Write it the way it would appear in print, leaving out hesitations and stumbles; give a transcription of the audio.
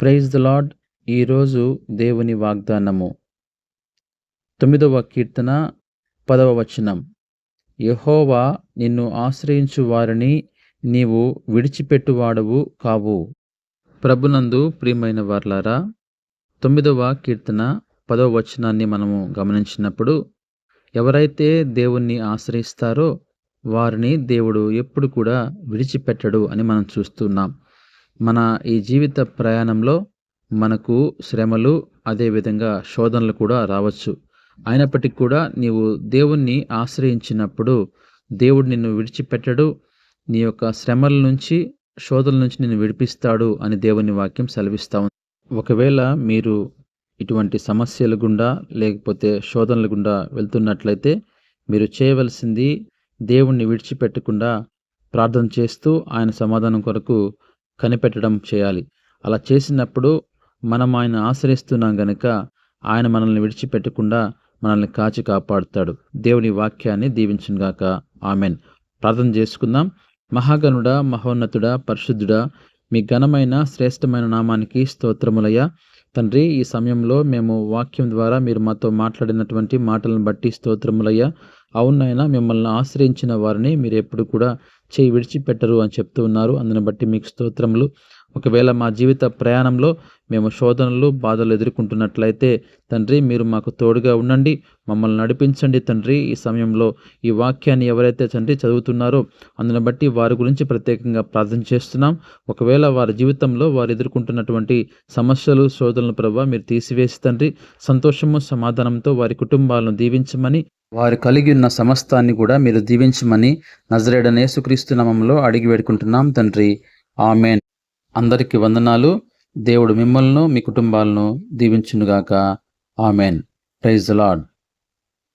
Praise the lord. ఈరోజు దేవుని వాగ్దానము 9వ కీర్తన 10వ వచనం. యెహోవా నిన్ను ఆశ్రయించు వారిని నీవు విడిచిపెట్టువాడవు కావు. ప్రభునందు ప్రియమైన వారలారా, 9వ కీర్తన 10వ వచనాన్ని మనము గమనించినప్పుడు, ఎవరైతే దేవుణ్ణి ఆశ్రయిస్తారో వారిని దేవుడు ఎప్పుడు కూడా విడిచిపెట్టడు అని మనం చూస్తున్నాం. మన ఈ జీవిత ప్రయాణంలో మనకు శ్రమలు, అదేవిధంగా శోధనలు కూడా రావచ్చు. అయినప్పటికీ కూడా నీవు దేవుణ్ణి ఆశ్రయించినప్పుడు దేవుడు నిన్ను విడిచిపెట్టడు, నీ యొక్క శ్రమల నుంచి, శోధనల నుంచి నిన్ను విడిపిస్తాడు అని దేవుని వాక్యం సెలవిస్తా ఉంది. ఒకవేళ మీరు ఇటువంటి సమస్యల గుండా లేకపోతే శోధనల గుండా వెళ్తున్నట్లయితే మీరు చేయవలసింది దేవుణ్ణి విడిచిపెట్టకుండా ప్రార్థన చేస్తూ ఆయన సమాధానం కొరకు కనిపెట్టడం చేయాలి. అలా చేసినప్పుడు మనం ఆయన ఆశ్రయిస్తున్నాం గనుక ఆయన మనల్ని విడిచిపెట్టకుండా మనల్ని కాచి కాపాడుతాడు. దేవుని వాక్యాన్ని దీవించుగాక. ఆమెన్. ప్రార్థన చేసుకుందాం. మహాగణుడా, మహోన్నతుడా, పరిశుద్ధుడా, మీ ఘనమైన శ్రేష్టమైన నామానికి స్తోత్రములయ్యా. తండ్రి, ఈ సమయంలో మేము వాక్యం ద్వారా మీరు మాతో మాట్లాడినటువంటి మాటలను బట్టి స్తోత్రములయ్యా. అవునైనా మిమ్మల్ని ఆశ్రయించిన వారిని మీరు ఎప్పుడు కూడా చేయి విడిచిపెట్టరు అని చెప్తూ ఉన్నారు. అందుని బట్టి మీకు స్తోత్రములు. ఒకవేళ మా జీవిత ప్రయాణంలో మేము శోధనలు, బాధలు ఎదుర్కొంటున్నట్లయితే తండ్రి, మీరు మాకు తోడుగా ఉండండి, మమ్మల్ని నడిపించండి. తండ్రి, ఈ సమయంలో ఈ వాక్యాన్ని ఎవరైతే తండ్రి చదువుతున్నారో అందుని బట్టి వారి గురించి ప్రత్యేకంగా ప్రార్థన చేస్తున్నాం. ఒకవేళ వారి జీవితంలో వారు ఎదుర్కొంటున్నటువంటి సమస్యలు, శోధనలు ప్రభువా మీరు తీసివేసి తండ్రి, సంతోషము, సమాధానంతో వారి కుటుంబాలను దీవించమని, వారు కలిగి ఉన్న సమస్తాన్ని కూడా మీరు దీవించమని నజరేయుడైన యేసుక్రీస్తు నామములో అడిగి వేడుకుంటున్నాం తండ్రి. ఆమెన్. అందరికీ వందనాలు. దేవుడు మిమ్మల్ని, మీ కుటుంబాలను దీవించునుగాక. ఆమెన్. Praise the lord.